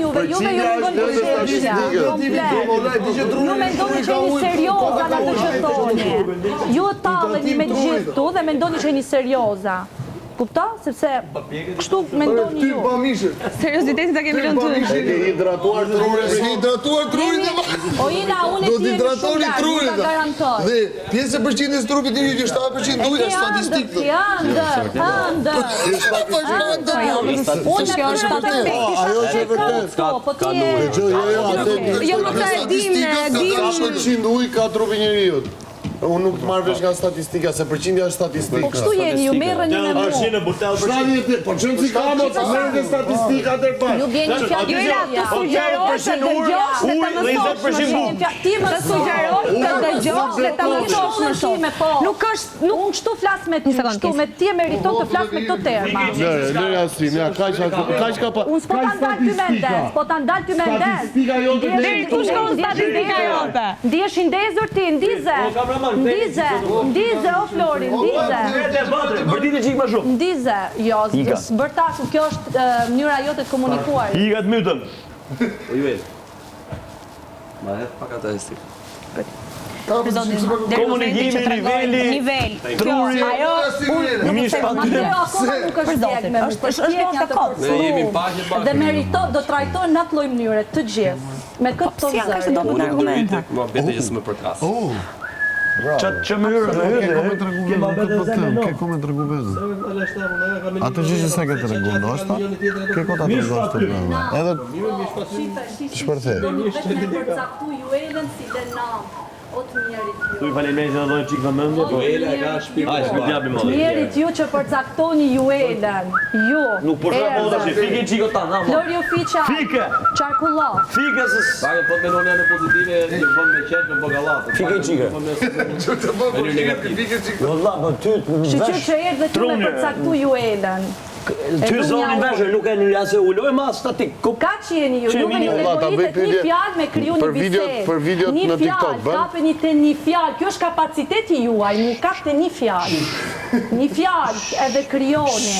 juve ju rrugën përgjeshja. Ju mendoni që jeni serioza në atë që thoni. Ju talleni me gjithë këtu dhe mendoni që jeni serioza. Kupta? Sepse kështu mendoni ju. Seriozitetin ta kemi lënë ty. Hidratuar trurin. Hidratuar trurin. Ojina, unë Do të hidratoni trurin. Garantoj. Dhe pjesë e përqindjes trupit i që 7% ujë është statistik. Ëndër. Unë Kjo është statistik. Ajo që vërtet. Po ti je. Jo, më ka e dim. 7% ujë ka trupi njeriu. Unë nuk të marrë vesh nga statistika, se përqindja është statistika. Po kështu jeni, ju merreni me mua. Është në burtel për Po qënë si kamo, po merrën dhe statistika të pa. Ju vjen një fjalë Të sugjerosh të dëgjosh dhe të mësosh më shumë. Ti më Të sugjerosh të dëgjosh dhe të mësosh më shumë. Nuk është, unë kështu flas me ty, kështu me ti e meriton të flas me këto terma. Lëre asim, ja, kaq ka pa. Unë s'po ta ndal ty mendes, po ta ndal ty mendes. Statistika jote Deri ku shkon statistika jote? Ndihesh i ndezur ti, ndize. Ndize, o Flori, ndize. Bërditë çik më shumë. Ndize, jo, bërtaku, kjo është mënyra jote të komunikuarit. Hikat mytën. Po ju e. Ma hedh pak atë estik. Komunikimi, nivel. truri, Ajo mish pa dy. Mateo akoma nuk është djeg me më. Ne jemi paqe pak. Dhe merito, do trajtojnë në atë lloj mënyre të gjithë. Me këtë si janë kaq të dobët në argumente? Ma bete që s'më përkas. Që mërë në hyte. Ke kome të regu vezë. Atë që se ke të regu, do është ta? Ke kota të regu është të regu. Edhe shpërthe. Vetëm e përcaktu ju elën si denam. O të mjerit ju. Tu i faleminderit që na dhoni çik vëmendje, po. Ele ka shpirt. Ai s'më japi më. Mjerit ju që përcaktoni ju elën. Ju. Nuk po shkoj tash, fike çiko ta na. Flori Ofiqa. Fike. Çarkullo. Fike se Pak po mendoni në pozitive, një bën me qet me bogallatë. Fike çike. Në negativ. Valla, po ty. Shqyr që erdhe ty me përcaktu ju elën. Ty zonin veshë, nuk e një se ulloj ma statik. Ka që jeni ju, juve ju nevojitët një fjalë me kriju një bisedë. Për videot në TikTok, bën? Kapeni të një fjalë, kjo është kapaciteti juaj, nuk kapte një fjalë. Një fjalë edhe krijoni.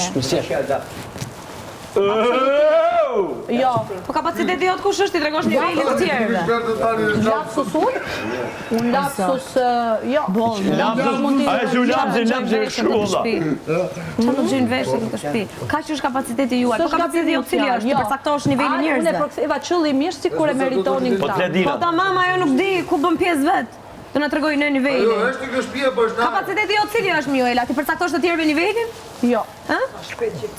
Jo. Po kapaciteti jot kush është, i tregosh nivelin të tjerëve. Lapsus unë? Unë lapsus, jo. Aja që u lapsi shkolla. Që më gjynë veshë në të shtëpi. Ka që është kapaciteti juaj, po kapaciteti jot cili është, të përcaktosh nivelin njerëzve. Unë e përktheva qëllimisht sikur e meritonin këta. Po ta mama jo nuk di ku bën pjesë vetë. Do na tregoj në nivelin. Jo, është kjo shtëpia po është. Kapaciteti jot cili është Mioela? Ti përcaktosh të tjerëve nivelin? Jo. Ë?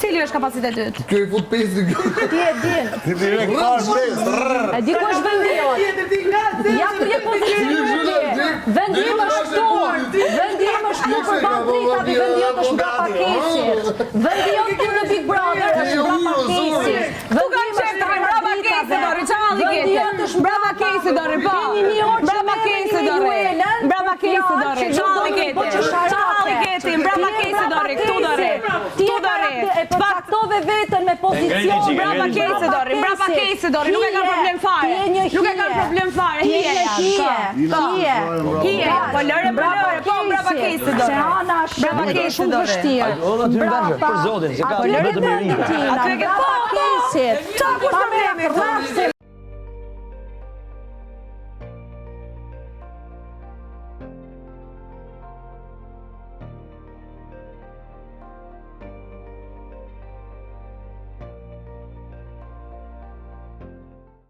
Cili është kapaciteti yt? Kjo i fut pesë. Ti e din. Ti direkt pas pesë. E di ku është vendi jot. Ja ku je pozicioni. Vendi im është këtu. Vendi im është këtu për bandritave, vendi jot është mbrapa kesit. Vendi jot këtu në Big Brother është mbrapa kesit. Vendi im është mbrapa kesit, dori çamalli ke. Vendi jot është mbrapa kesit, dori po. Mbrapa kesit, dori. Mbrapa kesit, dori. Çamalli ke. Çamalli ke, mbrapa kesit, dori. Këtu dori. Ti e përcaktove veten me pozicion. Mbrapa kesit, dori. Mbrapa kesit, dori. Nuk e kam problem fare. Nuk e kam problem fare. Hije. Po lëre, po mbrapa kesit, dori. Se ana është Mbrapa kesit, shumë dori. vështirë. Për zotin, se ka vetëm vetëm i rinj. Aty ke po kesit. Çfarë problemi?